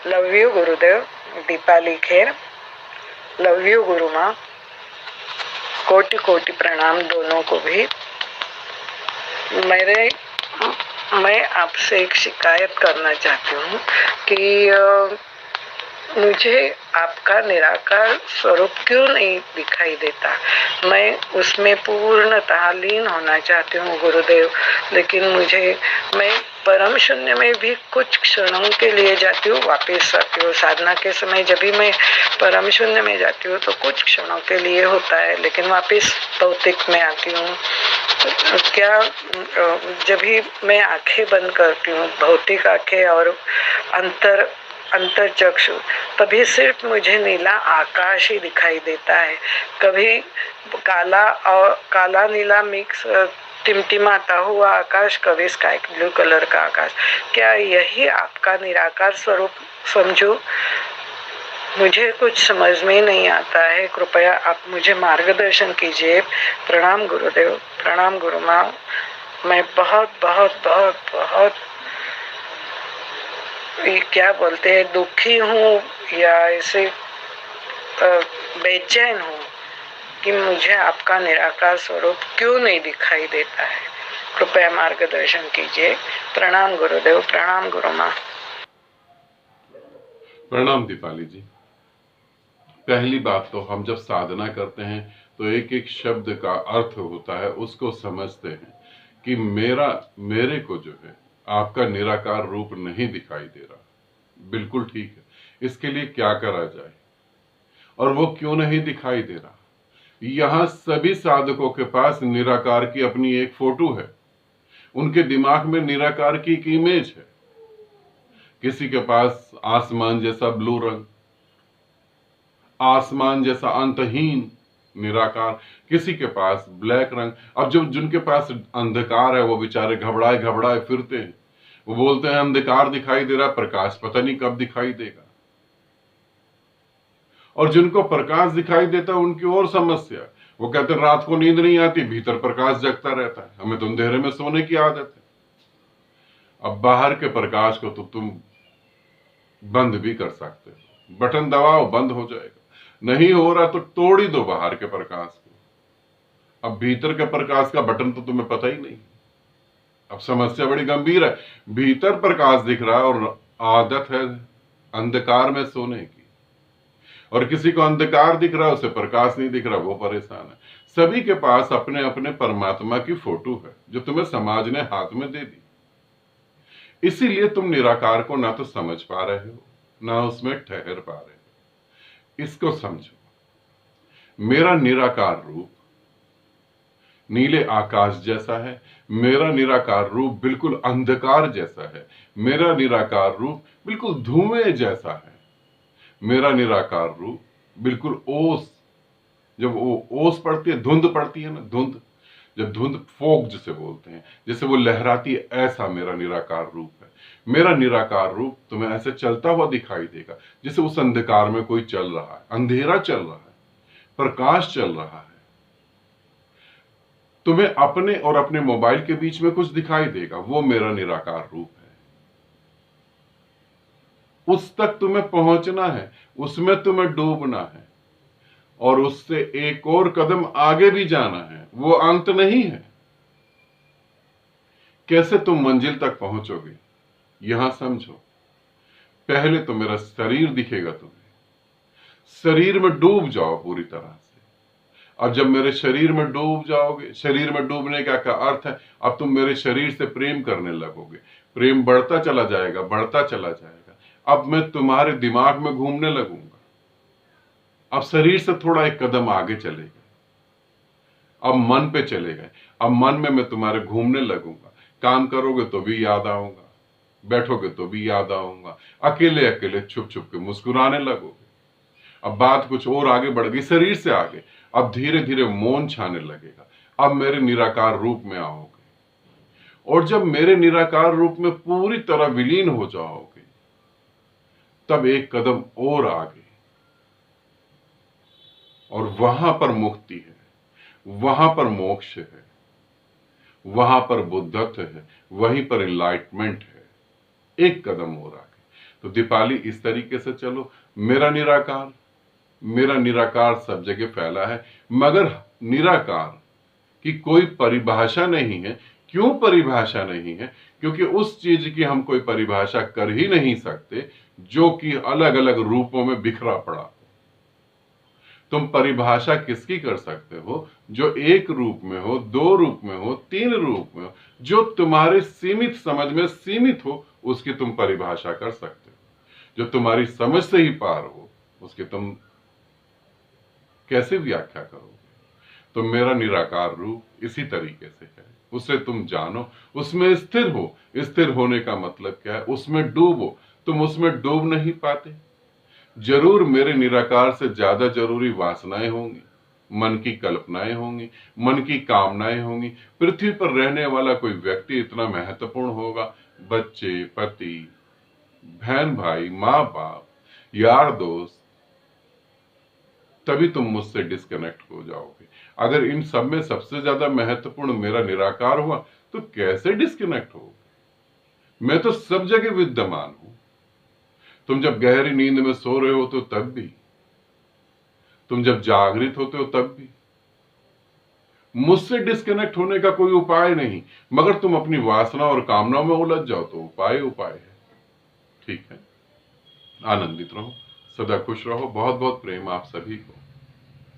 Love you Gurudev. Deepali Kher. Love you गुरु माँ। कोटि कोटि प्रणाम दोनों को भी। मैं आपसे एक शिकायत करना चाहती हूँ कि मुझे आपका निराकार स्वरूप क्यों नहीं दिखाई देता। मैं उसमें पूर्णतः लीन होना चाहती हूँ गुरुदेव, लेकिन मैं परम शून्य में भी कुछ क्षणों के लिए जाती हूँ, वापस आती हूँ। साधना के समय जब भी मैं परम शून्य में जाती हूँ तो कुछ क्षणों के लिए होता है, लेकिन वापस भौतिक में आती हूँ। क्या जब भी मैं आंखें बंद करती हूँ, भौतिक आंखें और अंतर चक्षु, तभी सिर्फ मुझे नीला आकाश ही दिखाई देता है। कभी काला नीला मिक्स टिमटिमाता हुआ आकाश, कभी स्काई ब्लू कलर का आकाश। क्या यही आपका निराकार स्वरूप समझो? मुझे कुछ समझ में नहीं आता है। कृपया आप मुझे मार्गदर्शन कीजिए। प्रणाम गुरुदेव। प्रणाम गुरु माँ। मैं बहुत बहुत बहुत बहुत क्या बोलते हैं, दुखी हूँ या ऐसे बेचैन हूँ कि मुझे आपका निराकार स्वरूप क्यों नहीं दिखाई देता है। कृपया मार्गदर्शन कीजिए। प्रणाम गुरुदेव। प्रणाम गुरु माँ। प्रणाम दीपाली जी। पहली बात तो हम जब साधना करते हैं तो एक एक शब्द का अर्थ होता है, उसको समझते हैं कि मेरे को जो है आपका निराकार रूप नहीं दिखाई दे रहा। बिल्कुल ठीक है, इसके लिए क्या करा जाए और वो क्यों नहीं दिखाई दे रहा। यहां सभी साधकों के पास निराकार की अपनी एक फोटो है, उनके दिमाग में निराकार की एक इमेज है। किसी के पास आसमान जैसा ब्लू रंग, आसमान जैसा अंतहीन निराकार, किसी के पास ब्लैक रंग। अब जो जिनके पास अंधकार है वो बेचारे घबराए घबराए फिरते हैं। वो बोलते हैं अंधकार दिखाई दे रहा, प्रकाश पता नहीं कब दिखाई देगा। और जिनको प्रकाश दिखाई देता है उनकी और समस्या। वो कहते हैं रात को नींद नहीं आती, भीतर प्रकाश जगता रहता है, हमें तो अंधेरे में सोने की आदत है। अब बाहर के प्रकाश को तो तुम बंद भी कर सकते हो, बटन दबाओ बंद हो जाएगा। नहीं हो रहा तो तोड़ ही दो बाहर के प्रकाश को। अब भीतर के प्रकाश का बटन तो तुम्हें पता ही नहीं। अब समस्या बड़ी गंभीर है। भीतर प्रकाश दिख रहा है और आदत है अंधकार में सोने की, और किसी को अंधकार दिख रहा है उसे प्रकाश नहीं दिख रहा, वो परेशान है। सभी के पास अपने अपने परमात्मा की फोटो है जो तुम्हें समाज ने हाथ में दे दी। इसीलिए तुम निराकार को ना तो समझ पा रहे हो ना उसमें ठहर पा रहे हो। इसको समझो। मेरा निराकार रूप नीले आकाश जैसा है, मेरा निराकार रूप बिल्कुल अंधकार जैसा है, मेरा निराकार रूप बिल्कुल धुएं जैसा है, मेरा निराकार रूप बिल्कुल ओस, जब वो ओस पड़ती है, धुंध पड़ती है ना, धुंध, जब धुंध फोग जिसे बोलते हैं, जैसे वो लहराती है, ऐसा मेरा निराकार रूप है। मेरा निराकार रूप तुम्हें ऐसे चलता हुआ दिखाई देगा जैसे उस अंधकार में कोई चल रहा है, अंधेरा चल रहा है, प्रकाश चल रहा है। तुम्हें अपने और अपने मोबाइल के बीच में कुछ दिखाई देगा, वो मेरा निराकार रूप है। उस तक तुम्हें पहुंचना है, उसमें तुम्हें डूबना है और उससे एक और कदम आगे भी जाना है, वो अंत नहीं है। कैसे तुम मंजिल तक पहुंचोगे यहां समझो। पहले तो मेरा शरीर दिखेगा तुम्हें, शरीर में डूब जाओ पूरी तरह से। अब जब मेरे शरीर में डूब जाओगे, शरीर में डूबने का क्या अर्थ है, अब तुम मेरे शरीर से प्रेम करने लगोगे, प्रेम बढ़ता चला जाएगा, बढ़ता चला जाएगा। अब मैं तुम्हारे दिमाग में घूमने लगूंगा। अब शरीर से थोड़ा एक कदम आगे चले गए, अब मन पे चले गए। अब मन में मैं तुम्हारे घूमने लगूंगा। काम करोगे तो भी याद आऊंगा, बैठोगे तो भी याद आऊंगा, अकेले अकेले छुप छुप के मुस्कुराने लगोगे। अब बात कुछ और आगे बढ़ गई, शरीर से आगे। अब धीरे धीरे मौन छाने लगेगा। अब मेरे निराकार रूप में आओगे, और जब मेरे निराकार रूप में पूरी तरह विलीन हो जाओगे, तब एक कदम और आगे, और वहां पर मुक्ति है, वहां पर मोक्ष है, वहां पर बुद्धत्व है, वहीं पर एनलाइटमेंट है। एक कदम और आगे, तो दीपाली इस तरीके से चलो, मेरा निराकार सब जगह फैला है, मगर निराकार की कोई परिभाषा नहीं है। क्यों परिभाषा नहीं है? क्योंकि उस चीज की हम कोई परिभाषा कर ही नहीं सकते जो कि अलग अलग रूपों में बिखरा पड़ा। तुम परिभाषा किसकी कर सकते हो? जो एक रूप में हो, दो रूप में हो, तीन रूप में हो, जो तुम्हारे सीमित समझ में सीमित हो, उसकी तुम परिभाषा कर सकते हो। जो तुम्हारी समझ से ही पार हो, उसकी तुम कैसे व्याख्या करोगे? तो मेरा निराकार रूप इसी तरीके से है, उसे तुम जानो, उसमें स्थिर हो। स्थिर होने का मतलब क्या है? उसमें डूबो। तुम उसमें डूब नहीं पाते। जरूर मेरे निराकार से ज्यादा जरूरी वासनाएं होंगी, मन की कल्पनाएं होंगी, मन की कामनाएं होंगी। पृथ्वी पर रहने वाला कोई व्यक्ति इतना महत्वपूर्ण होगा, बच्चे, पति, बहन भाई, माँ बाप, यार दोस्त, तभी तुम मुझसे डिस्कनेक्ट हो जाओगे। अगर इन सब में सबसे ज्यादा महत्वपूर्ण मेरा निराकार हुआ तो कैसे डिस्कनेक्ट होगे? मैं तो सब जगह विद्यमान हूं। तुम जब गहरी नींद में सो रहे हो तो तब भी, तुम जब जागृत होते हो तब भी। मुझसे डिस्कनेक्ट होने का कोई उपाय नहीं, मगर तुम अपनी वासना और कामनाओं में उलझ जाओ तो उपाय है। ठीक है, आनंदित रहो, सदा खुश रहो। बहुत बहुत प्रेम आप सभी को।